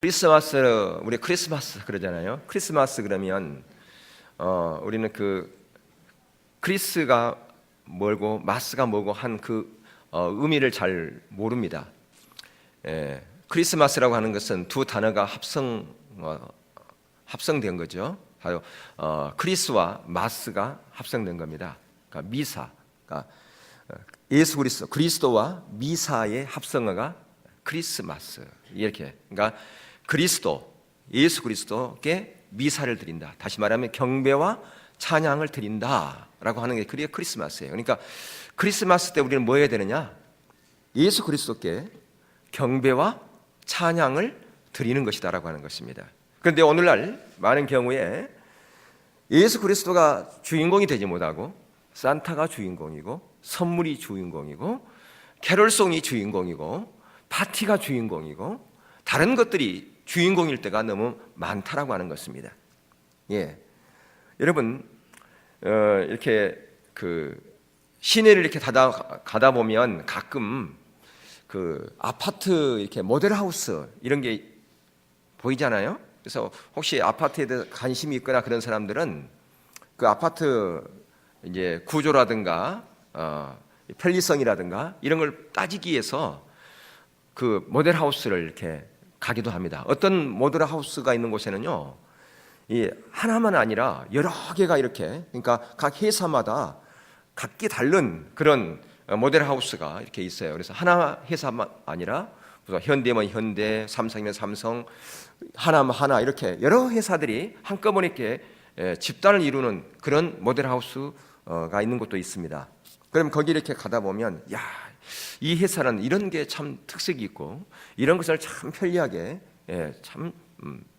우리 크리스마스 그러잖아요. 크리스마스 그러면 우리는 그 크리스가 뭐고 마스가 뭐고 한 그 의미를 잘 모릅니다. 크리스마스라고 하는 것은 두 단어가 합성된 거죠. 바로 크리스와 마스가 합성된 겁니다. 그러니까 미사, 그러니까 예수 그리스도와 미사의 합성어가 크리스마스. 이렇게, 그러니까 예수 그리스도께 미사를 드린다. 다시 말하면 경배와 찬양을 드린다라고 하는 게 그게 크리스마스예요. 그러니까 크리스마스 때 우리는 뭐 해야 되느냐? 예수 그리스도께 경배와 찬양을 드리는 것이다라고 하는 것입니다. 그런데 오늘날 많은 경우에 예수 그리스도가 주인공이 되지 못하고 산타가 주인공이고 선물이 주인공이고 캐롤송이 주인공이고 파티가 주인공이고 다른 것들이 주인공일 때가 너무 많다라고 하는 것입니다. 여러분 이렇게 그 시내를 이렇게 가다 보면 가끔 그 아파트 이렇게 모델하우스 이런 게 보이잖아요. 그래서 혹시 아파트에 대해서 관심이 있거나 그런 사람들은 그 아파트 이제 구조라든가 편리성이라든가 이런 걸 따지기 위해서 그 모델하우스를 이렇게 가기도 합니다. 어떤 모델하우스가 있는 곳에는요, 이 하나만 아니라 여러 개가 이렇게, 그러니까 각 회사마다 각기 다른 그런 모델하우스가 이렇게 있어요. 그래서 하나 회사만 아니라 현대면 현대, 삼성이면 삼성, 하나면 하나 이렇게 여러 회사들이 한꺼번에 이렇게 집단을 이루는 그런 모델하우스가 있는 곳도 있습니다. 그럼 거기 이렇게 가다 보면 이 회사는 이런 게 참 특색이 있고 이런 것을 참 편리하게 참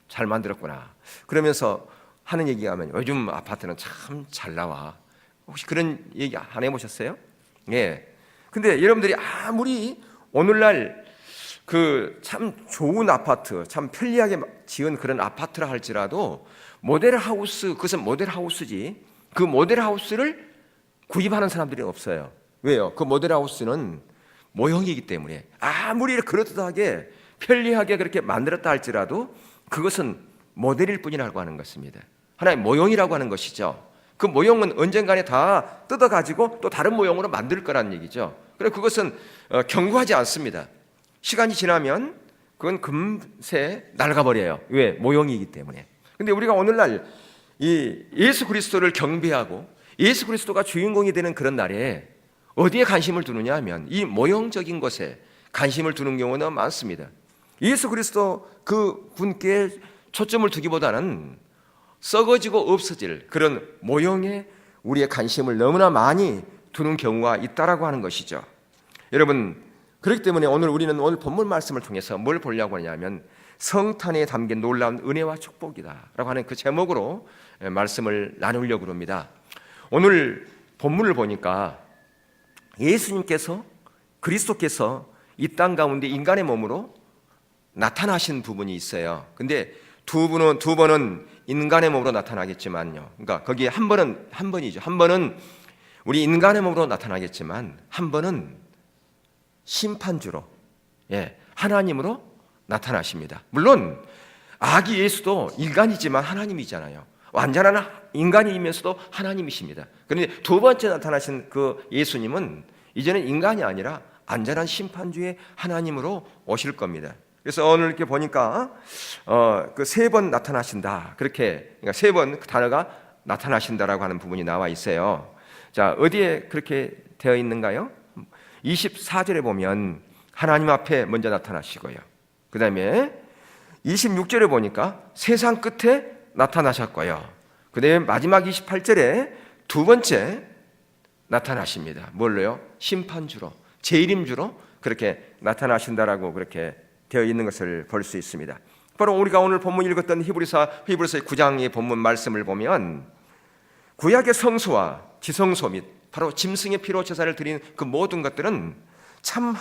잘 만들었구나. 그러면서 하는 얘기가 하면 요즘 아파트는 참 잘 나와. 혹시 그런 얘기 안 해보셨어요? 근데 여러분들이 아무리 오늘날 그 참 좋은 아파트, 참 편리하게 지은 그런 아파트라 할지라도 모델하우스, 그것은 모델하우스지. 그 모델하우스를 구입하는 사람들이 없어요. 왜요? 그 모델하우스는 모형이기 때문에 아무리 그럴듯하게 편리하게 그렇게 만들었다 할지라도 그것은 모델일 뿐이라고 하는 것입니다. 하나의 모형이라고 하는 것이죠. 그 모형은 언젠간에 다 뜯어가지고 또 다른 모형으로 만들 거라는 얘기죠. 그래서 그것은 견고하지 않습니다. 시간이 지나면 그건 금세 낡아버려요. 왜? 모형이기 때문에. 근데 우리가 오늘날 이 예수 그리스도를 경배하고 예수 그리스도가 주인공이 되는 그런 날에 어디에 관심을 두느냐 하면 이 모형적인 것에 관심을 두는 경우는 많습니다. 예수 그리스도 그 분께 초점을 두기보다는 썩어지고 없어질 그런 모형에 우리의 관심을 너무나 많이 두는 경우가 있다라고 하는 것이죠. 여러분, 그렇기 때문에 오늘 본문 말씀을 통해서 뭘 보려고 하냐면 성탄에 담긴 놀라운 은혜와 축복이다 라고 하는 그 제목으로 말씀을 나누려고 합니다. 오늘 본문을 보니까 예수님께서 그리스도께서 이 땅 가운데 인간의 몸으로 나타나신 부분이 있어요. 근데 두 번은 인간의 몸으로 나타나겠지만요. 그러니까 거기에 한 번이죠. 한 번은 우리 인간의 몸으로 나타나겠지만 한 번은 심판주로, 하나님으로 나타나십니다. 물론 아기 예수도 인간이지만 하나님이잖아요. 완전한 인간이면서도 하나님이십니다. 그런데 두 번째 나타나신 그 예수님은 이제는 인간이 아니라 완전한 심판주의 하나님으로 오실 겁니다. 그래서 오늘 이렇게 보니까 그 세 번 나타나신다. 그러니까 세 번 그 단어가 나타나신다라고 하는 부분이 나와 있어요. 자, 어디에 그렇게 되어 있는가요? 24절에 보면 하나님 앞에 먼저 나타나시고요. 그 다음에 26절에 보니까 세상 끝에 나타나셨고요. 그 다음에 마지막 28절에 두 번째 나타나십니다. 뭘로요? 심판주로, 재림주로 그렇게 나타나신다라고 그렇게 되어 있는 것을 볼 수 있습니다. 바로 우리가 오늘 본문 읽었던 히브리서 9장의 본문 말씀을 보면 구약의 성소와 지성소 및 바로 짐승의 피로 제사를 드린 그 모든 것들은 참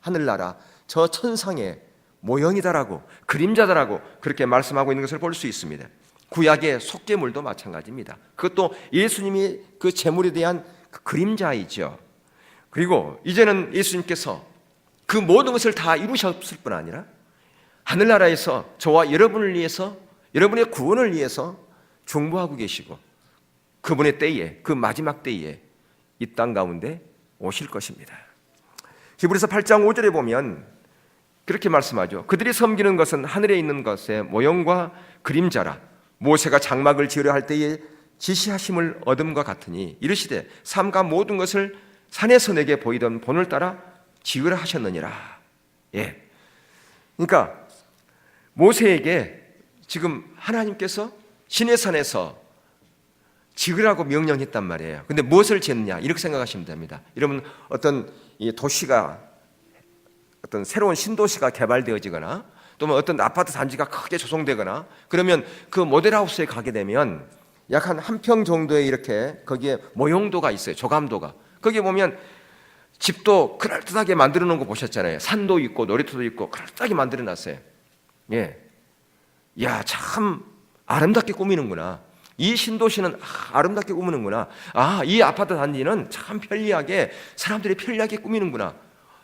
하늘나라 저 천상의 모형이다라고 그림자다라고 그렇게 말씀하고 있는 것을 볼 수 있습니다. 구약의 속죄물도 마찬가지입니다. 그것도 예수님이 그 제물에 대한 그 그림자이죠. 그리고 이제는 예수님께서 그 모든 것을 다 이루셨을 뿐 아니라 하늘나라에서 저와 여러분을 위해서, 여러분의 구원을 위해서 중보하고 계시고 그분의 때에, 그 마지막 때에 이 땅 가운데 오실 것입니다. 히브리서 8장 5절에 보면 그렇게 말씀하죠. 그들이 섬기는 것은 하늘에 있는 것의 모형과 그림자라. 모세가 장막을 지으려 할 때에 지시하심을 얻음과 같으니 이르시되 삼가 모든 것을 산에서 내게 보이던 본을 따라 지으라 하셨느니라. 예. 그러니까 모세에게 지금 하나님께서 시내산에서 지으라고 명령했단 말이에요. 근데 무엇을 지었느냐? 이렇게 생각하시면 됩니다. 여러분, 어떤 이 도시가, 어떤 새로운 신도시가 개발되어지거나 또는 어떤 아파트 단지가 크게 조성되거나 그러면 그 모델하우스에 가게 되면 약 한 평 정도의 이렇게 거기에 모형도가 있어요. 조감도가. 거기에 보면 집도 그럴듯하게 만들어 놓은 거 보셨잖아요. 산도 있고 놀이터도 있고 그럴듯하게 만들어 놨어요. 예. 야, 참 아름답게 꾸미는구나. 이 신도시는 아름답게 꾸미는구나. 이 아파트 단지는 참 편리하게, 사람들이 편리하게 꾸미는구나.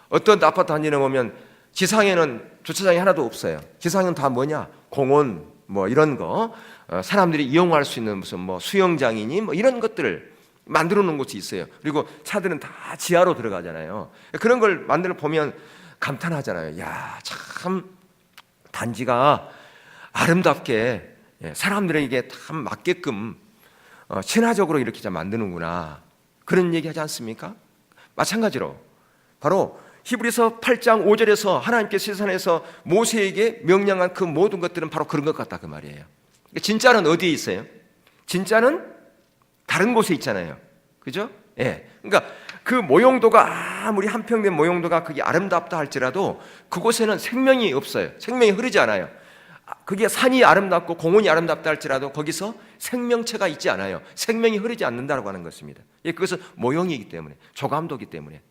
어떤 아파트 단지는 보면 지상에는 주차장이 하나도 없어요. 지상은 다 뭐냐? 공원 뭐 이런 거, 사람들이 이용할 수 있는 무슨 뭐 수영장이니 뭐 이런 것들을 만들어 놓은 곳이 있어요. 그리고 차들은 다 지하로 들어가잖아요. 그런 걸 만들어 보면 감탄하잖아요. 야, 참 단지가 아름답게 사람들에게 다 맞게끔 친화적으로 이렇게 좀 만드는구나. 그런 얘기 하지 않습니까? 마찬가지로 바로 히브리서 8장 5절에서 하나님께서 시선에서 모세에게 명령한 그 모든 것들은 바로 그런 것 같다 그 말이에요. 진짜는 어디에 있어요? 진짜는 다른 곳에 있잖아요. 그죠? 예. 그러니까 그 모형도가 아무리 한평된 모형도가 그게 아름답다 할지라도 그곳에는 생명이 없어요. 생명이 흐르지 않아요. 그게 산이 아름답고 공원이 아름답다 할지라도 거기서 생명체가 있지 않아요. 생명이 흐르지 않는다고 하는 것입니다. 예, 그것은 모형이기 때문에, 조감도이기 때문에.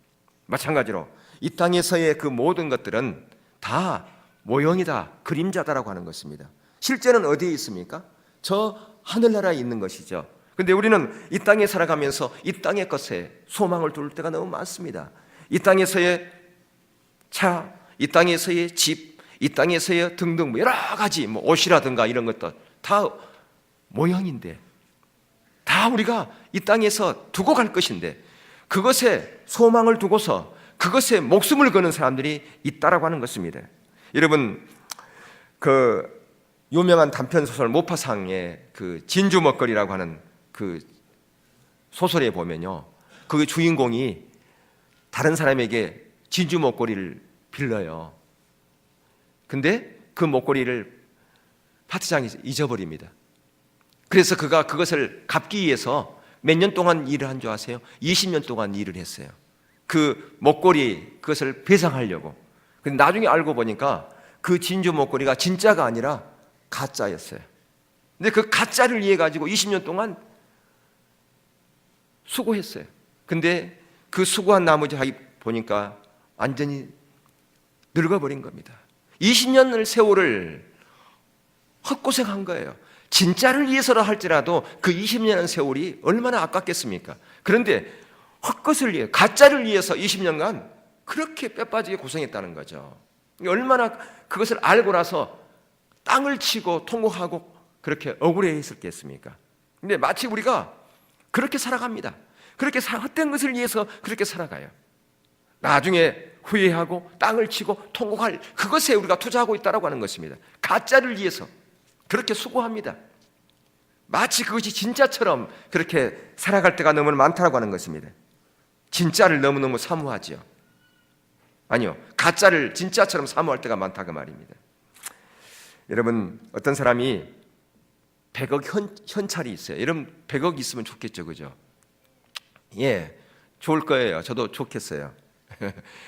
마찬가지로 이 땅에서의 그 모든 것들은 다 모형이다, 그림자다라고 하는 것입니다. 실제는 어디에 있습니까? 저 하늘나라에 있는 것이죠. 근데 우리는 이 땅에 살아가면서 이 땅의 것에 소망을 둘 때가 너무 많습니다. 이 땅에서의 차, 이 땅에서의 집, 이 땅에서의 등등 여러 가지 뭐 옷이라든가 이런 것도 다 모형인데, 다 우리가 이 땅에서 두고 갈 것인데 그것에 소망을 두고서 그것에 목숨을 거는 사람들이 있다라고 하는 것입니다. 여러분, 그 유명한 단편 소설 모파상의 그 진주 먹거리라고 하는 그 소설에 보면요, 그 주인공이 다른 사람에게 진주 먹거리를 빌려요. 근데 그 먹거리를 파트장이 잊어버립니다. 그래서 그가 그것을 갚기 위해서 몇 년 동안 일을 한 줄 아세요? 20년 동안 일을 했어요. 그 먹거리 그것을 배상하려고. 근데 나중에 알고 보니까 그 진주 먹거리가 진짜가 아니라 가짜였어요. 근데 그 가짜를 이해 가지고 20년 동안 수고했어요. 근데 그 수고한 나머지 보니까 완전히 늙어버린 겁니다. 20년을 세월을 헛고생한 거예요. 진짜를 위해서라 할지라도 그 20년의 세월이 얼마나 아깝겠습니까? 그런데 헛것을 위해, 가짜를 위해서 20년간 그렇게 뼈빠지게 고생했다는 거죠. 얼마나 그것을 알고 나서 땅을 치고 통곡하고 그렇게 억울해 했었겠습니까? 근데 마치 우리가 그렇게 살아갑니다. 그렇게 헛된 것을 위해서 그렇게 살아가요. 나중에 후회하고 땅을 치고 통곡할 그것에 우리가 투자하고 있다고 하는 것입니다. 가짜를 위해서 그렇게 수고합니다. 마치 그것이 진짜처럼 그렇게 살아갈 때가 너무 많다고 하는 것입니다. 진짜를 너무너무 사모하죠. 아니요, 가짜를 진짜처럼 사모할 때가 많다고 말입니다. 여러분, 어떤 사람이 100억 현찰이 있어요. 여러분 100억 있으면 좋겠죠, 그죠? 예, 좋을 거예요. 저도 좋겠어요.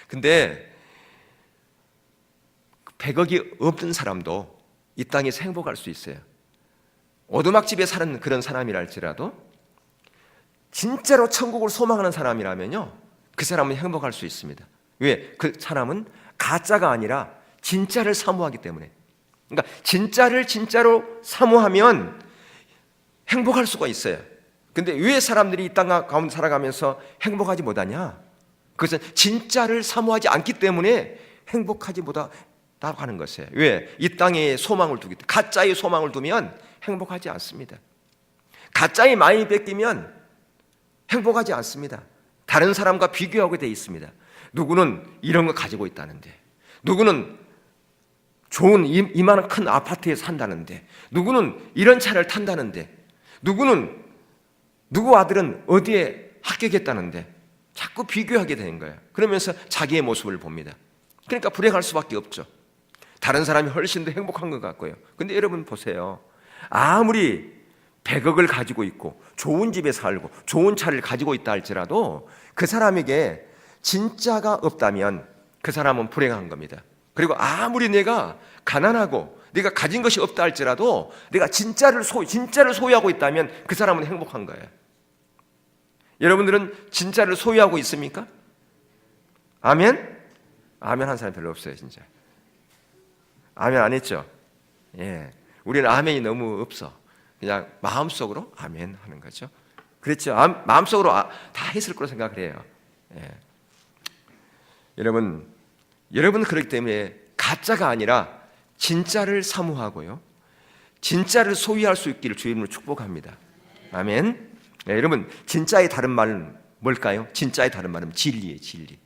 근데 100억이 없는 사람도 이 땅에서 행복할 수 있어요. 오두막집에 사는 그런 사람이라 할지라도 진짜로 천국을 소망하는 사람이라면요, 그 사람은 행복할 수 있습니다. 왜? 그 사람은 가짜가 아니라 진짜를 사모하기 때문에. 그러니까 진짜를 진짜로 사모하면 행복할 수가 있어요. 근데 왜 사람들이 이 땅 가운데 살아가면서 행복하지 못하냐? 그것은 진짜를 사모하지 않기 때문에 행복하지 하는 것이에요. 왜? 이 땅에 소망을 두기 때문에. 가짜의 소망을 두면 행복하지 않습니다. 가짜의 많이 뺏기면 행복하지 않습니다. 다른 사람과 비교하게 돼 있습니다. 누구는 이런 거 가지고 있다는데, 누구는 좋은 이만한 큰 아파트에 산다는데, 누구는 이런 차를 탄다는데, 누구는 누구 아들은 어디에 합격했다는데 자꾸 비교하게 되는 거예요. 그러면서 자기의 모습을 봅니다. 그러니까 불행할 수밖에 없죠. 다른 사람이 훨씬 더 행복한 것 같고요. 근데 여러분 보세요. 아무리 100억을 가지고 있고 좋은 집에 살고 좋은 차를 가지고 있다 할지라도 그 사람에게 진짜가 없다면 그 사람은 불행한 겁니다. 그리고 아무리 내가 가난하고 내가 가진 것이 없다 할지라도 내가 진짜를 소유하고 있다면 그 사람은 행복한 거예요. 여러분들은 진짜를 소유하고 있습니까? 아멘? 아멘 한 사람 별로 없어요, 진짜. 아멘 안 했죠? 예. 우리는 아멘이 너무 없어. 그냥 마음속으로 아멘 하는 거죠. 그렇죠? 마음속으로 다 했을 거로 생각을 해요. 예. 여러분 그렇기 때문에 가짜가 아니라 진짜를 사모하고요. 진짜를 소유할 수 있기를 주님으로 축복합니다. 아멘. 네, 여러분 진짜의 다른 말은 뭘까요? 진짜의 다른 말은 진리예요. 진리.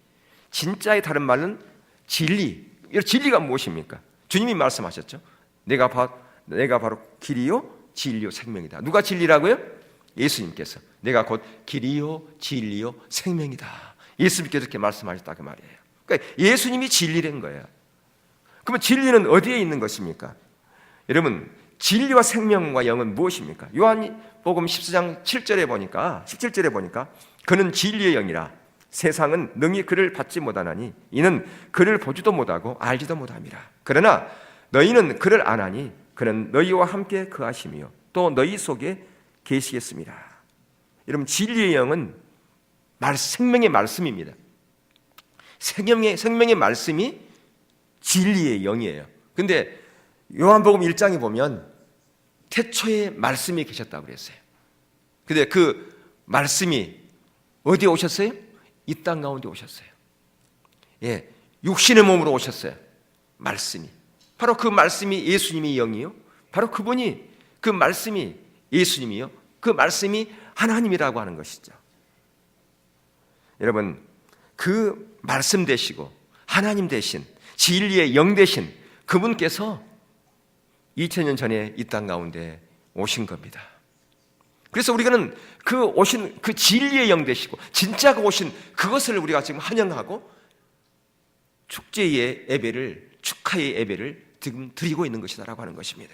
진짜의 다른 말은 진리. 진리가 무엇입니까? 주님이 말씀하셨죠. 내가 바로 길이요 진리요 생명이다. 누가 진리라고요? 예수님께서. 내가 곧 길이요 진리요 생명이다. 예수님께서 이렇게 말씀하셨다 그 말이에요. 그러니까 예수님이 진리라는 거예요. 그러면 진리는 어디에 있는 것입니까? 여러분 진리와 생명과 영은 무엇입니까? 요한복음 14장 17절에 보니까 그는 진리의 영이라 세상은 능히 그를 받지 못하나니 이는 그를 보지도 못하고 알지도 못함이라. 그러나 너희는 그를 아나니 그는 너희와 함께 거하시며 또 너희 속에 계시겠습니다. 여러분 진리의 영은 생명의 말씀입니다. 생명의 말씀이 진리의 영이에요. 근데 요한복음 1장에 보면 태초에 말씀이 계셨다고 그랬어요. 근데 그 말씀이 어디에 오셨어요? 이 땅 가운데 오셨어요. 예, 육신의 몸으로 오셨어요. 말씀이. 바로 그 말씀이 예수님이 영이요. 바로 그분이 그 말씀이 예수님이요. 그 말씀이 하나님이라고 하는 것이죠. 여러분 그 말씀 되시고 하나님 되신 진리의 영 되신 그분께서 2000년 전에 이 땅 가운데 오신 겁니다. 그래서 우리는 그 오신 그 진리의 영 되시고 진짜가 오신 그것을 우리가 지금 환영하고 축제의 예배를 축하의 예배를 지금 드리고 있는 것이다라고 하는 것입니다.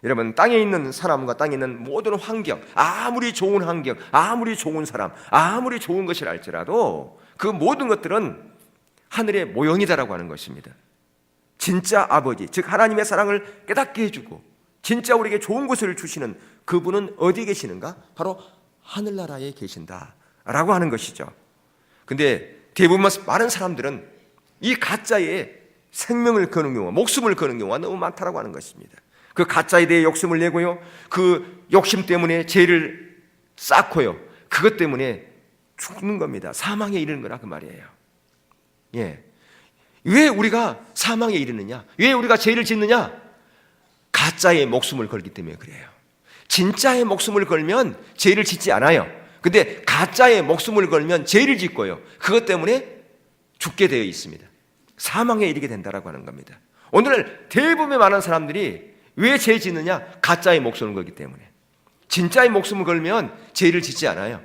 여러분 땅에 있는 사람과 땅에 있는 모든 환경, 아무리 좋은 환경, 아무리 좋은 사람, 아무리 좋은 것이라 할지라도 그 모든 것들은 하늘의 모형이다라고 하는 것입니다. 진짜 아버지, 즉 하나님의 사랑을 깨닫게 해주고 진짜 우리에게 좋은 것을 주시는 그분은 어디에 계시는가? 바로 하늘나라에 계신다라고 하는 것이죠. 근데 대부분 많은 사람들은 이 가짜에 생명을 거는 경우가, 목숨을 거는 경우가 너무 많다라고 하는 것입니다. 그 가짜에 대해 욕심을 내고요, 그 욕심 때문에 죄를 쌓고요, 그것 때문에 죽는 겁니다. 사망에 이르는 거라 그 말이에요. 예. 왜 우리가 사망에 이르느냐? 왜 우리가 죄를 짓느냐? 가짜의 목숨을 걸기 때문에 그래요. 진짜의 목숨을 걸면 죄를 짓지 않아요. 근데 가짜의 목숨을 걸면 죄를 짓고요, 그것 때문에 죽게 되어 있습니다. 사망에 이르게 된다라고 하는 겁니다. 오늘 대부분의 많은 사람들이 왜 죄 짓느냐? 가짜의 목숨을 걸기 때문에. 진짜의 목숨을 걸면 죄를 짓지 않아요.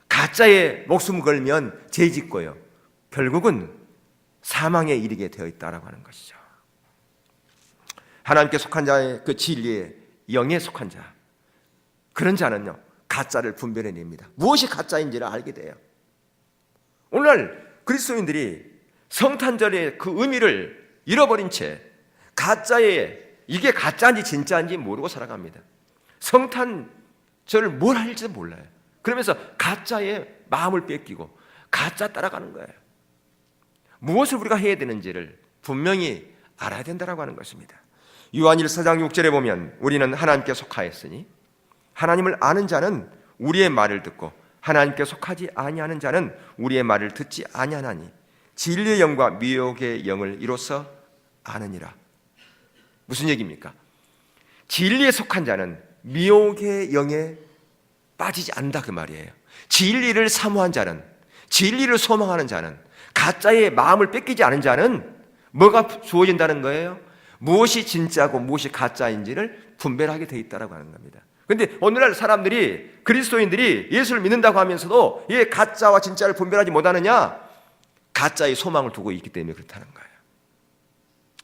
가짜의 목숨을 걸면 죄 짓고요, 결국은 사망에 이르게 되어 있다라고 하는 것이죠. 하나님께 속한 자의 그 진리의 영에 속한 자, 그런 자는요 가짜를 분별해냅니다. 무엇이 가짜인지를 알게 돼요. 오늘날 그리스도인들이 성탄절의 그 의미를 잃어버린 채 이게 가짜인지 진짜인지 모르고 살아갑니다. 성탄절을 뭘 할지 몰라요. 그러면서 가짜의 마음을 뺏기고 가짜 따라가는 거예요. 무엇을 우리가 해야 되는지를 분명히 알아야 된다고 하는 것입니다. 요한 1장 6절에 보면 우리는 하나님께 속하였으니 하나님을 아는 자는 우리의 말을 듣고 하나님께 속하지 아니하는 자는 우리의 말을 듣지 아니하나니 진리의 영과 미혹의 영을 이로써 아느니라. 무슨 얘기입니까? 진리에 속한 자는 미혹의 영에 빠지지 않는다 그 말이에요. 진리를 사모한 자는, 진리를 소망하는 자는, 가짜의 마음을 뺏기지 않은 자는 뭐가 주어진다는 거예요? 무엇이 진짜고 무엇이 가짜인지를 분별하게 돼 있다라고 하는 겁니다. 그런데 오늘날 사람들이, 그리스도인들이 예수를 믿는다고 하면서도 이 가짜와 진짜를 분별하지 못하느냐? 가짜의 소망을 두고 있기 때문에 그렇다는 거예요.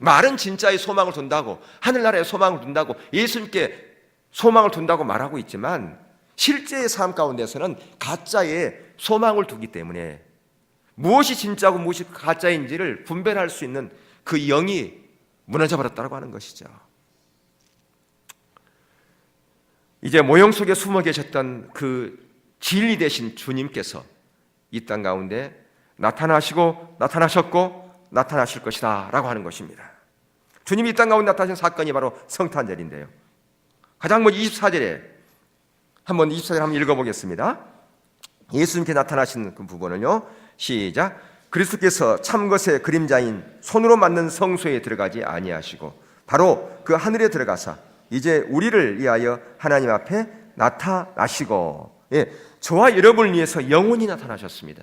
말은 진짜의 소망을 둔다고, 하늘나라에 소망을 둔다고, 예수님께 소망을 둔다고 말하고 있지만 실제의 삶 가운데서는 가짜의 소망을 두기 때문에 무엇이 진짜고 무엇이 가짜인지를 분별할 수 있는 그 영이 무너져 버렸다고 하는 것이죠. 이제 모형 속에 숨어 계셨던 그 진리 되신 주님께서 이 땅 가운데 나타나셨고 나타나실 것이다 라고 하는 것입니다. 주님이 이 땅 가운데 나타나신 사건이 바로 성탄절인데요. 가장 먼저 24절에 한번 24절 한번 읽어보겠습니다. 예수님께 나타나신 그 부분을요, 시작. 그리스도께서 참것의 그림자인 손으로 만든 성소에 들어가지 아니하시고 바로 그 하늘에 들어가사 이제 우리를 위하여 하나님 앞에 나타나시고, 저와 여러분을 위해서 영원히 나타나셨습니다.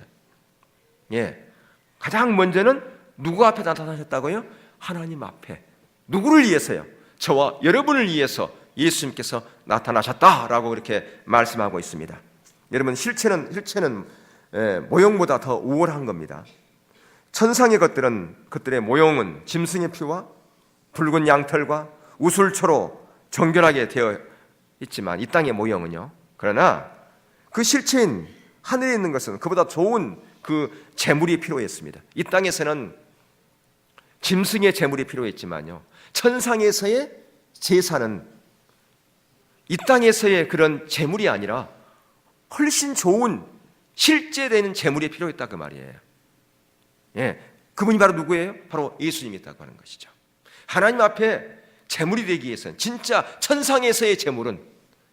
가장 먼저는 누구 앞에 나타나셨다고요? 하나님 앞에. 누구를 위해서요? 저와 여러분을 위해서 예수님께서 나타나셨다라고 그렇게 말씀하고 있습니다. 여러분, 실체는 모형보다 더 우월한 겁니다. 천상의 그들의 모형은 짐승의 피와 붉은 양털과 우술초로 정결하게 되어 있지만 이 땅의 모형은요, 그러나 그 실체인 하늘에 있는 것은 그보다 좋은 그 재물이 필요했습니다. 이 땅에서는 짐승의 재물이 필요했지만요, 천상에서의 제사는 이 땅에서의 그런 재물이 아니라 훨씬 좋은 실제 되는 재물이 필요했다 그 말이에요. 그분이 바로 누구예요? 바로 예수님이었다고 하는 것이죠. 하나님 앞에 재물이 되기 위해서는, 진짜 천상에서의 재물은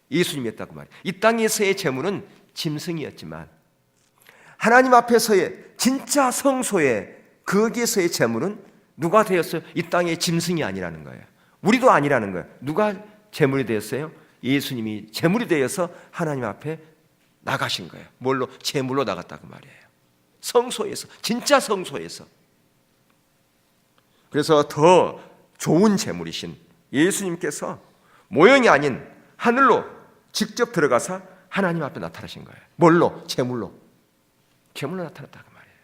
예수님이었다고 말이에요. 이 땅에서의 재물은 짐승이었지만 하나님 앞에서의 진짜 성소의 거기에서의 재물은 누가 되었어요? 이 땅의 짐승이 아니라는 거예요. 우리도 아니라는 거예요. 누가 재물이 되었어요? 예수님이 재물이 되어서 하나님 앞에 나가신 거예요. 뭘로? 재물로 나갔다고 말이에요. 성소에서, 진짜 성소에서. 그래서 더 좋은 재물이신 예수님께서 모형이 아닌 하늘로 직접 들어가서 하나님 앞에 나타나신 거예요. 뭘로? 재물로. 재물로 나타났다고 말이에요.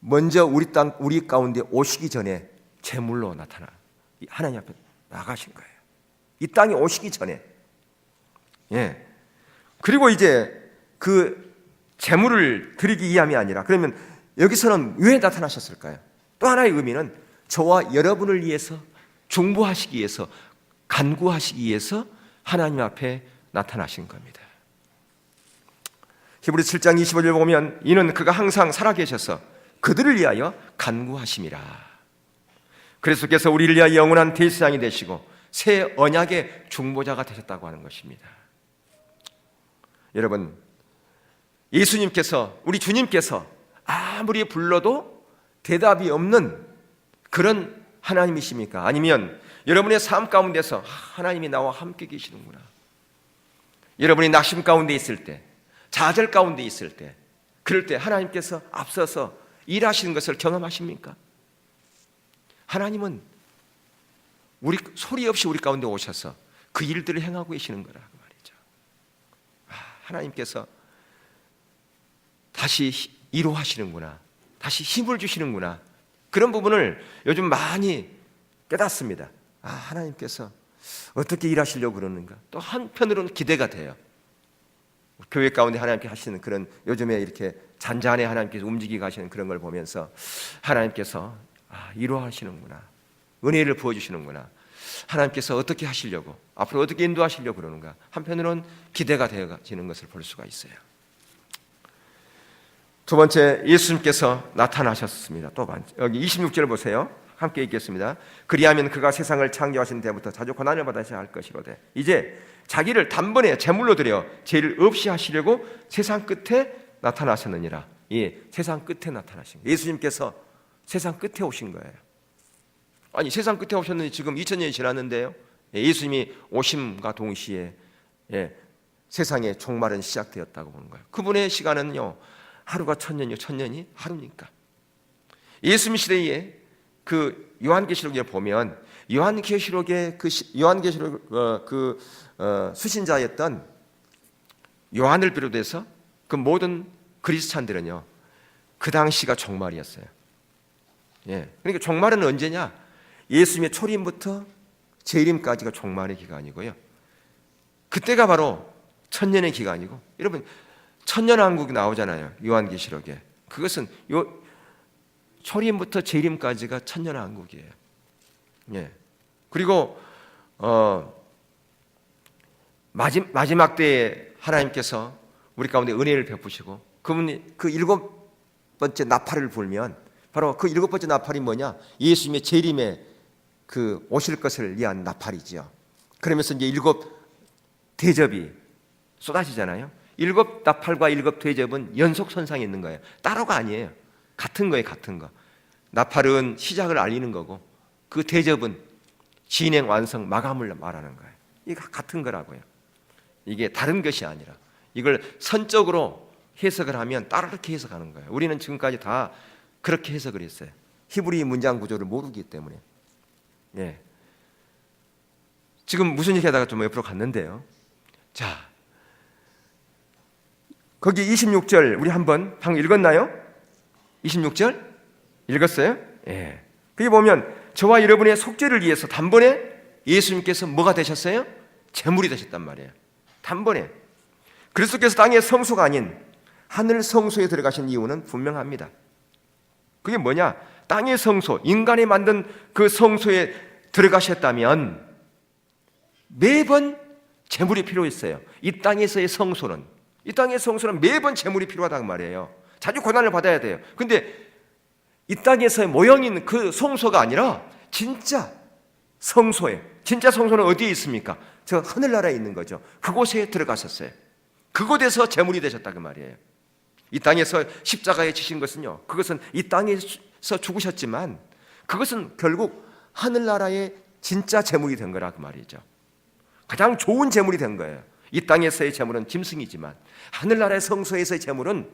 먼저 우리 가운데 오시기 전에 재물로 나타나 하나님 앞에 나가신 거예요. 이 땅에 오시기 전에. 그리고 이제 그 재물을 드리기 위함이 아니라, 그러면 여기서는 왜 나타나셨을까요? 또 하나의 의미는 저와 여러분을 위해서 중보하시기 위해서, 간구하시기 위해서 하나님 앞에 나타나신 겁니다. 히브리서 7장 25절을 보면 이는 그가 항상 살아계셔서 그들을 위하여 간구하심이라. 그리스도께서 우리를 위하여 영원한 대제사장이 되시고 새 언약의 중보자가 되셨다고 하는 것입니다. 여러분, 예수님께서, 우리 주님께서 아무리 불러도 대답이 없는 그런 하나님이십니까? 아니면 여러분의 삶 가운데서 하나님이 나와 함께 계시는구나, 여러분이 낙심 가운데 있을 때, 좌절 가운데 있을 때, 그럴 때 하나님께서 앞서서 일하시는 것을 경험하십니까? 하나님은 우리 소리 없이 우리 가운데 오셔서 그 일들을 행하고 계시는 거라고 말이죠. 하나님께서 다시 위로하시는구나, 다시 힘을 주시는구나, 그런 부분을 요즘 많이 깨닫습니다. 하나님께서 어떻게 일하시려고 그러는가. 또 한편으로는 기대가 돼요. 교회 가운데 하나님께 하시는 그런, 요즘에 이렇게 잔잔해 하나님께서 움직이고 가시는 그런 걸 보면서 하나님께서 위로하시는구나, 은혜를 부어주시는구나, 하나님께서 어떻게 하시려고, 앞으로 어떻게 인도하시려고 그러는가, 한편으로는 기대가 되어지는 것을 볼 수가 있어요. 두 번째, 예수님께서 나타나셨습니다. 또 여기 26절을 보세요. 함께 읽겠습니다. 그리하면 그가 세상을 창조하신 때부터 자주 고난을 받으셔야 할 것이로되 이제 자기를 단번에 제물로 드려 죄를 없이 하시려고 세상 끝에 나타나셨느니라. 세상 끝에 나타나신 예수님께서 세상 끝에 오신 거예요. 아니, 세상 끝에 오셨는데 지금 2000년이 지났는데요. 예수님이 오심과 동시에 세상의 종말은 시작되었다고 보는 거예요. 그분의 시간은요, 하루가 1000년이요, 1000년이 하루니까. 예수님 시대에 그 요한계시록에 보면 요한계시록의 수신자였던 요한을 비롯해서 그 모든 그리스찬들은요, 그 당시가 종말이었어요. 그러니까 종말은 언제냐? 예수님의 초림부터 재림까지가 종말의 기간이고요. 그때가 바로 1000년의 기간이고, 여러분 1000년왕국이 나오잖아요, 요한계시록에. 그것은 초림부터 재림까지가 1000년왕국이에요. 그리고 마지막 때에 하나님께서 우리 가운데 은혜를 베푸시고 그분이 그 7번째 나팔을 불면, 바로 그 7번째 나팔이 뭐냐? 예수님의 재림에 그 오실 것을 위한 나팔이죠. 그러면서 이제 7 대접이 쏟아지잖아요. 7 나팔과 7 대접은 연속선상에 있는 거예요. 따로가 아니에요. 같은 거예요, 같은 거. 나팔은 시작을 알리는 거고, 그 대접은 진행, 완성, 마감을 말하는 거예요. 이게 같은 거라고요. 이게 다른 것이 아니라, 이걸 선적으로 해석을 하면 따로 이렇게 해석하는 거예요. 우리는 지금까지 다 그렇게 해석을 했어요. 히브리 문장 구조를 모르기 때문에. 지금 무슨 얘기 하다가 좀 옆으로 갔는데요. 자, 거기 26절 우리 한번 방금 읽었나요? 26절 읽었어요? 거기 보면 저와 여러분의 속죄를 위해서 단번에 예수님께서 뭐가 되셨어요? 제물이 되셨단 말이에요. 단번에. 그리스도께서 땅의 성소가 아닌 하늘 성소에 들어가신 이유는 분명합니다. 그게 뭐냐? 땅의 성소, 인간이 만든 그 성소에 들어가셨다면 매번 제물이 필요했어요. 이 땅에서의 성소는 매번 제물이 필요하단 말이에요. 자주 고난을 받아야 돼요. 근데 이 땅에서의 모형인 그 성소가 아니라 진짜 성소에, 진짜 성소는 어디에 있습니까? 저 하늘나라에 있는 거죠. 그곳에 들어가셨어요. 그곳에서 제물이 되셨다 그 말이에요. 이 땅에서 십자가에 지신 것은요, 그것은 이 땅에서 죽으셨지만 그것은 결국 하늘나라의 진짜 제물이 된 거라 그 말이죠. 가장 좋은 제물이 된 거예요. 이 땅에서의 제물은 짐승이지만 하늘나라의 성소에서의 제물은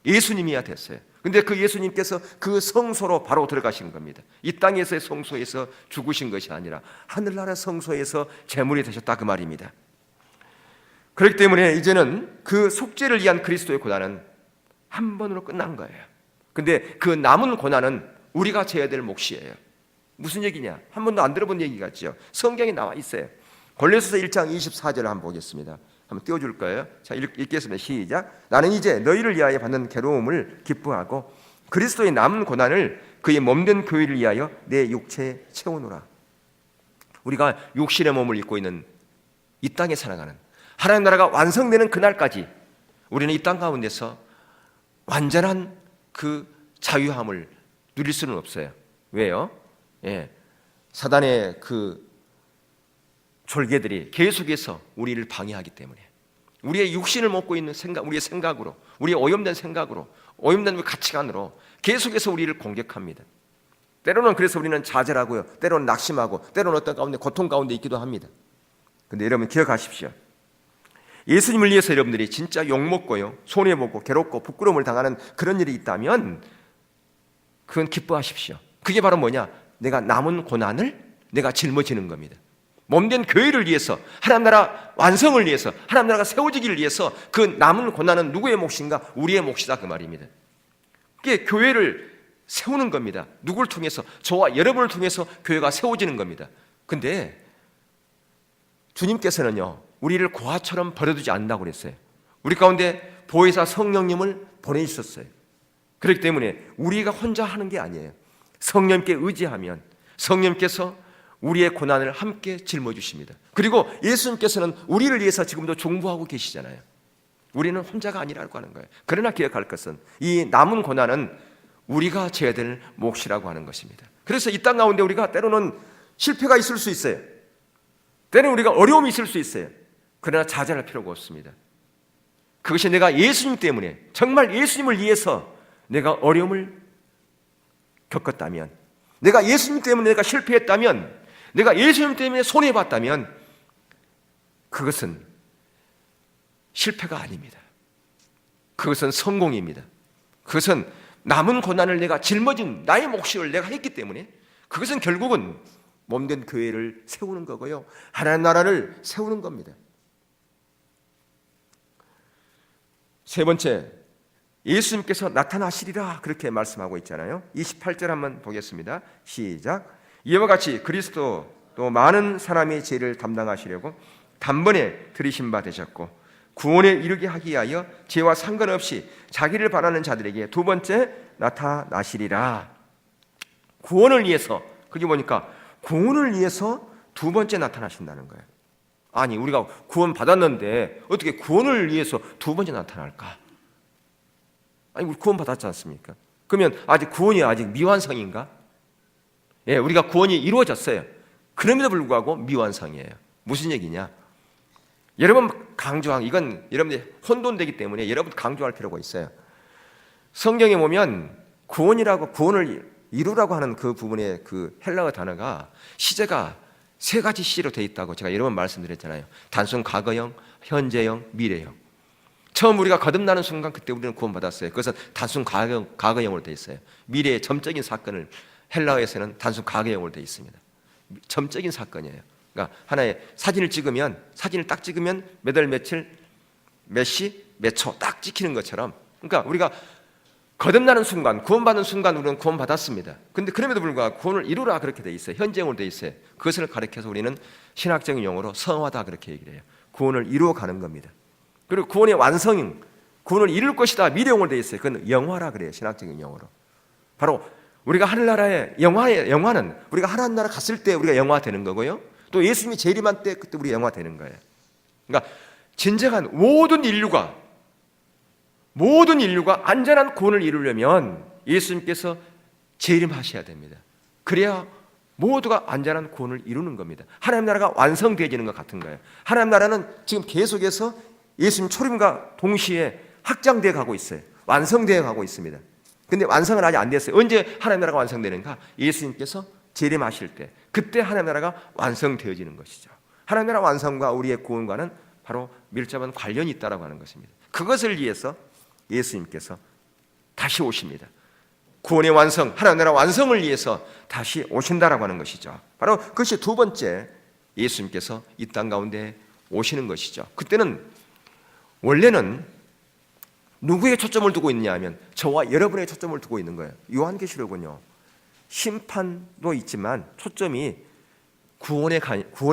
예수님이야 됐어요. 근데 그 예수님께서 그 성소로 바로 들어가신 겁니다. 이 땅에서의 성소에서 죽으신 것이 아니라 하늘나라 성소에서 제물이 되셨다 그 말입니다. 그렇기 때문에 이제는 그 속죄를 위한 그리스도의 고난은 한 번으로 끝난 거예요. 근데 그 남은 고난은 우리가 져야 될 몫이에요. 무슨 얘기냐? 한 번도 안 들어본 얘기 같죠? 성경에 나와 있어요. 골로새서 1장 24절을 한번 보겠습니다. 한번 띄워줄 거예요. 자, 읽겠습니다. 시작. 나는 이제 너희를 위하여 받는 괴로움을 기뻐하고 그리스도의 남은 고난을 그의 몸된 교회를 위하여 내 육체에 채우노라. 우리가 육신의 몸을 입고 있는 이 땅에 살아가는 하나님 나라가 완성되는 그날까지 우리는 이 땅 가운데서 완전한 그 자유함을 누릴 수는 없어요. 왜요? 사단의 그 졸개들이 계속해서 우리를 방해하기 때문에, 우리의 육신을 먹고 있는 생각, 우리의 생각으로, 우리의 오염된 생각으로, 오염된 가치관으로 계속해서 우리를 공격합니다. 때로는 그래서 우리는 좌절하고요, 때로는 낙심하고, 때로는 어떤 가운데 고통 가운데 있기도 합니다. 근데 여러분 기억하십시오. 예수님을 위해서 여러분들이 진짜 욕먹고요, 손해보고 괴롭고 부끄러움을 당하는 그런 일이 있다면 그건 기뻐하십시오. 그게 바로 뭐냐? 내가 남은 고난을 내가 짊어지는 겁니다. 몸된 교회를 위해서, 하나님 나라 완성을 위해서, 하나님 나라가 세워지기를 위해서 그 남은 고난은 누구의 몫인가? 우리의 몫이다 그 말입니다. 그게 교회를 세우는 겁니다. 누구를 통해서? 저와 여러분을 통해서 교회가 세워지는 겁니다. 근데 주님께서는요, 우리를 고아처럼 버려두지 않는다고 그랬어요. 우리 가운데 보혜사 성령님을 보내주셨어요. 그렇기 때문에 우리가 혼자 하는 게 아니에요. 성령님께 의지하면 성령님께서 우리의 고난을 함께 짊어주십니다. 그리고 예수님께서는 우리를 위해서 지금도 중보하고 계시잖아요. 우리는 혼자가 아니라고 하는 거예요. 그러나 기억할 것은 이 남은 고난은 우리가 져야 될 몫이라고 하는 것입니다. 그래서 이 땅 가운데 우리가 때로는 실패가 있을 수 있어요. 때로는 우리가 어려움이 있을 수 있어요. 그러나 좌절할 필요가 없습니다. 그것이 내가 예수님 때문에, 정말 예수님을 위해서 내가 어려움을 겪었다면, 내가 예수님 때문에 내가 실패했다면, 내가 예수님 때문에 손해봤다면 그것은 실패가 아닙니다. 그것은 성공입니다. 그것은 남은 고난을 내가 짊어진 나의 몫을 내가 했기 때문에 그것은 결국은 몸된 교회를 세우는 거고요, 하나님 나라를 세우는 겁니다. 세 번째, 예수님께서 나타나시리라 그렇게 말씀하고 있잖아요. 28절 한번 보겠습니다. 시작. 이와 같이 그리스도 또 많은 사람의 죄를 담당하시려고 단번에 들이신 바 되셨고 구원에 이르게 하기 위하여 죄와 상관없이 자기를 바라는 자들에게 두 번째 나타나시리라. 구원을 위해서, 그게 뭐니까 구원을 위해서 두 번째 나타나신다는 거예요. 아니, 우리가 구원 받았는데 어떻게 구원을 위해서 두 번째 나타날까? 아니, 우리 구원 받았지 않습니까? 그러면 아직 구원이 아직 미완성인가? 예, 우리가 구원이 이루어졌어요. 그럼에도 불구하고 미완성이에요. 무슨 얘기냐? 여러분 강조한, 이건 여러분들이 혼돈되기 때문에 여러분 강조할 필요가 있어요. 성경에 보면 구원을 이루라고 하는 그 부분의 그 헬라어 단어가 시제가 세 가지 시로 되어 있다고 제가 여러 번 말씀드렸잖아요. 단순 과거형, 현재형, 미래형. 처음 우리가 거듭나는 순간 그때 우리는 구원받았어요. 그것은 단순 과거형으로 되어 있어요. 미래의 점적인 사건을 헬라어에서는 단순 과거형으로 되어 있습니다. 점적인 사건이에요. 그러니까 하나의 사진을 딱 찍으면 몇 월 며칠 몇 시 몇 초 딱 찍히는 것처럼, 그러니까 우리가 거듭나는 순간, 구원받는 순간 우리는 구원받았습니다. 그런데 그럼에도 불구하고 구원을 이루라 그렇게 돼 있어요. 현재형으로 돼 있어요. 그것을 가리켜서 우리는 신학적인 용어로 성화다 그렇게 얘기를 해요. 구원을 이루어 가는 겁니다. 그리고 구원의 완성인, 구원을 이룰 것이다 미래형으로 돼 있어요. 그건 영화라 그래요. 신학적인 용어로. 바로 우리가 하늘나라의 영화는 우리가 하나님 나라 갔을 때 우리가 영화 되는 거고요. 또 예수님이 재림한 때 그때 우리 영화 되는 거예요. 그러니까 진정한 모든 인류가 안전한 구원을 이루려면 예수님께서 재림하셔야 됩니다. 그래야 모두가 안전한 구원을 이루는 겁니다. 하나님 나라가 완성되어지는 것 같은 거예요. 하나님 나라는 지금 계속해서 예수님 초림과 동시에 확장되어 가고 있어요. 완성되어 가고 있습니다. 근데 완성은 아직 안 됐어요. 언제 하나님 나라가 완성되는가? 예수님께서 재림하실 때, 그때 하나님 나라가 완성되어지는 것이죠. 하나님 나라 완성과 우리의 구원과는 바로 밀접한 관련이 있다고 하는 것입니다. 그것을 위해서 예수님께서 다시 오십니다. 구원의 완성, 하나님 나라 완성을 위해서 다시 오신다라고 하는 것이죠. 바로 그것이 두 번째, 예수님께서 이 땅 가운데 오시는 것이죠. 그때는 원래는 누구의 초점을 두고 있느냐 하면 저와 여러분의 초점을 두고 있는 거예요. 요한계시록은요, 심판도 있지만 초점이 구원에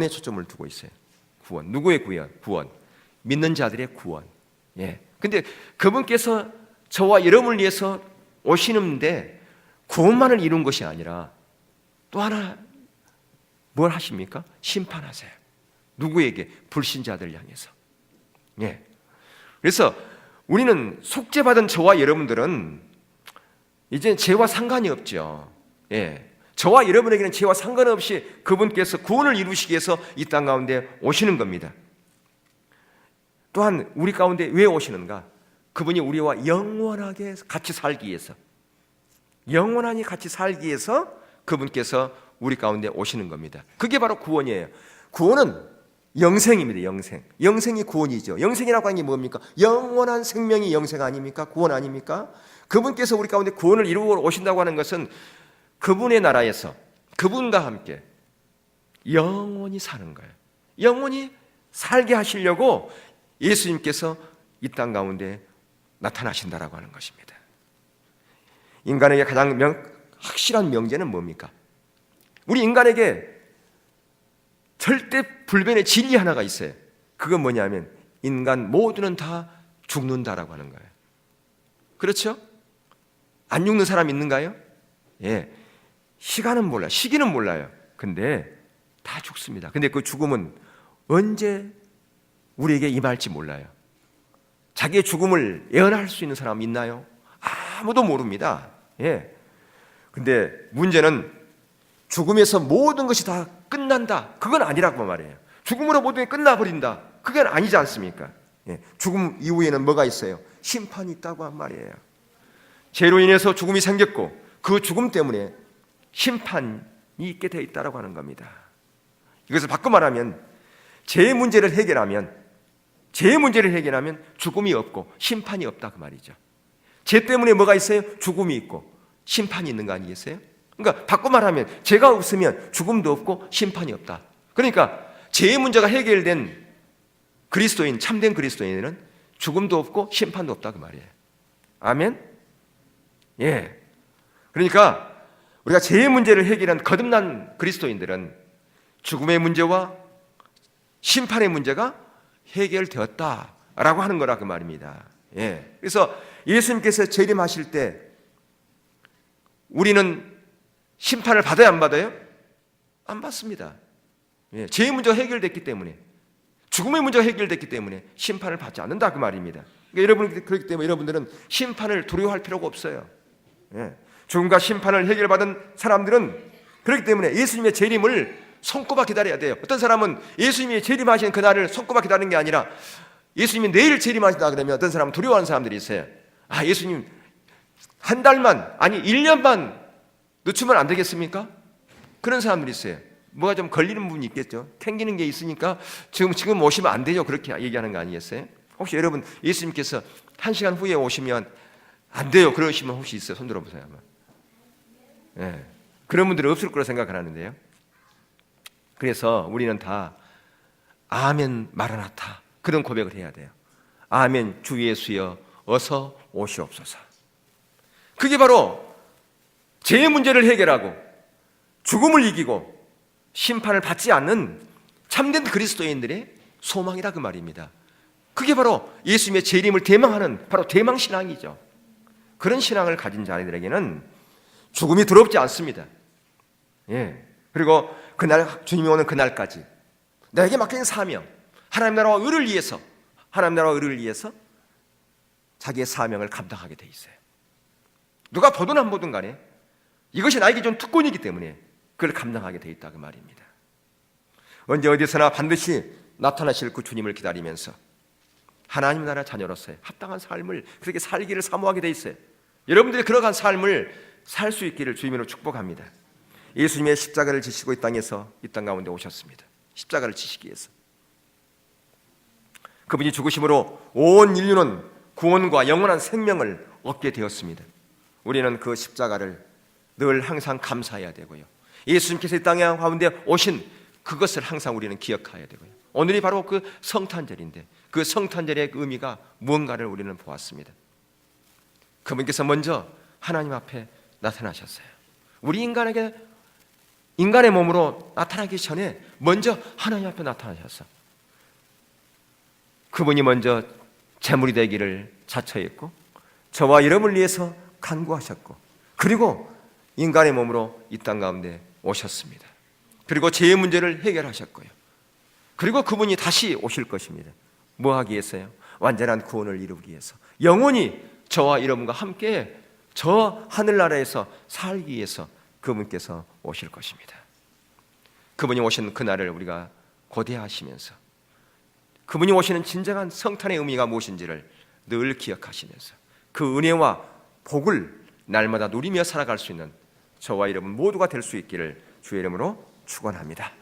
초점을 두고 있어요. 구원. 누구의 구원? 믿는 자들의 구원. 예. 근데 그분께서 저와 여러분을 위해서 오시는데 구원만을 이룬 것이 아니라 또 하나 뭘 하십니까? 심판하세요. 누구에게? 불신자들 향해서. 예. 그래서 우리는 속죄받은 저와 여러분들은 이제 죄와 상관이 없죠. 예. 저와 여러분에게는 죄와 상관없이 그분께서 구원을 이루시기 위해서 이 땅 가운데 오시는 겁니다. 또한 우리 가운데 왜 오시는가? 그분이 우리와 영원하게 같이 살기 위해서, 영원하게 같이 살기 위해서 그분께서 우리 가운데 오시는 겁니다. 그게 바로 구원이에요. 구원은 영생입니다. 영생이 구원이죠. 영생이라고 하는 게 뭡니까? 영원한 생명이 영생 아닙니까? 구원 아닙니까? 그분께서 우리 가운데 구원을 이루어 오신다고 하는 것은 그분의 나라에서 그분과 함께 영원히 사는 거예요. 영원히 살게 하시려고 예수님께서 이 땅 가운데 나타나신다라고 하는 것입니다. 인간에게 가장 확실한 명제는 뭡니까? 우리 인간에게 절대 불변의 진리 하나가 있어요. 그건 뭐냐면 인간 모두는 다 죽는다라고 하는 거예요. 그렇죠? 안 죽는 사람 있는가요? 예. 시간은 몰라요. 시기는 몰라요. 근데 다 죽습니다. 근데 그 죽음은 언제 우리에게 임할지 몰라요. 자기의 죽음을 예언할 수 있는 사람 있나요? 아무도 모릅니다. 예. 근데 문제는 죽음에서 모든 것이 다 끝난다. 그건 아니라고 말해요. 죽음으로 모든 게 끝나버린다. 그건 아니지 않습니까? 예. 죽음 이후에는 뭐가 있어요? 심판이 있다고 한 말이에요. 죄로 인해서 죽음이 생겼고 그 죽음 때문에 심판이 있게 되어 있다고 하는 겁니다. 이것을 바꿔 말하면 죄의 문제를 해결하면 죽음이 없고 심판이 없다 그 말이죠. 죄 때문에 뭐가 있어요? 죽음이 있고 심판이 있는 거 아니겠어요? 그러니까 바꿔 말하면 죄가 없으면 죽음도 없고 심판이 없다. 그러니까 죄의 문제가 해결된 그리스도인, 참된 그리스도인은 죽음도 없고 심판도 없다 그 말이에요. 아멘? 예. 그러니까 우리가 죄의 문제를 해결한 거듭난 그리스도인들은 죽음의 문제와 심판의 문제가 해결되었다라고 하는 거라 그 말입니다. 예. 그래서 예수님께서 재림하실 때 우리는 심판을 받아야 안 받아요? 안 받습니다. 예. 죄의 문제가 해결됐기 때문에, 죽음의 문제가 해결됐기 때문에 심판을 받지 않는다 그 말입니다. 그러니까 여러분, 그렇기 때문에 여러분들은 심판을 두려워할 필요가 없어요. 예. 죽음과 심판을 해결받은 사람들은 그렇기 때문에 예수님의 재림을 손꼽아 기다려야 돼요. 어떤 사람은 예수님이 재림하신 그날을 손꼽아 기다리는 게 아니라 예수님이 내일 재림하신다 그러면 어떤 사람은 두려워하는 사람들이 있어요. 아, 예수님 한 달만, 아니 1년만 늦추면 안 되겠습니까? 그런 사람들이 있어요. 뭐가 좀 걸리는 부분이 있겠죠. 캥기는 게 있으니까 지금 오시면 안 되죠. 그렇게 얘기하는 거 아니겠어요? 혹시 여러분 예수님께서 1시간 후에 오시면 안 돼요 그러시면 혹시 있어요? 손 들어보세요. 아마. 예. 그런 분들은 없을 거라 생각을 하는데요. 그래서 우리는 다 아멘 마라나타 그런 고백을 해야 돼요. 아멘 주 예수여 어서 오시옵소서. 그게 바로 죄의 문제를 해결하고 죽음을 이기고 심판을 받지 않는 참된 그리스도인들의 소망이다 그 말입니다. 그게 바로 예수님의 재림을 대망하는 바로 대망신앙이죠. 그런 신앙을 가진 자들에게는 죽음이 두렵지 않습니다. 예. 그리고 그날 주님이 오는 그날까지 나에게 맡긴 사명, 하나님 나라와 의를 위해서 자기의 사명을 감당하게 돼 있어요. 누가 보든 안 보든 간에 이것이 나에게 좀 특권이기 때문에 그걸 감당하게 돼 있다 그 말입니다. 언제 어디서나 반드시 나타나실 그 주님을 기다리면서 하나님 나라 자녀로서의 합당한 삶을 그렇게 살기를 사모하게 돼 있어요. 여러분들이 그러한 삶을 살 수 있기를 주님으로 축복합니다. 예수님의 십자가를 지시고 이 땅에서 이 땅 가운데 오셨습니다. 십자가를 지시기 위해서. 그분이 죽으심으로 온 인류는 구원과 영원한 생명을 얻게 되었습니다. 우리는 그 십자가를 늘 항상 감사해야 되고요. 예수님께서 이 땅 가운데 오신 그것을 항상 우리는 기억해야 되고요. 오늘이 바로 그 성탄절인데 그 성탄절의 의미가 무언가를 우리는 보았습니다. 그분께서 먼저 하나님 앞에 나타나셨어요. 우리 인간의 몸으로 나타나기 전에 먼저 하나님 앞에 나타나셨어. 그분이 먼저 제물이 되기를 자처했고 저와 여러분을 위해서 간구하셨고 그리고 인간의 몸으로 이 땅 가운데 오셨습니다. 그리고 죄의 문제를 해결하셨고요. 그리고 그분이 다시 오실 것입니다. 뭐 하기 위해서요? 완전한 구원을 이루기 위해서 영원히 저와 여러분과 함께 저 하늘나라에서 살기 위해서 그분께서 오실 것입니다. 그분이 오신 그날을 우리가 고대하시면서 그분이 오시는 진정한 성탄의 의미가 무엇인지를 늘 기억하시면서 그 은혜와 복을 날마다 누리며 살아갈 수 있는 저와 여러분 모두가 될 수 있기를 주의 이름으로 축원합니다.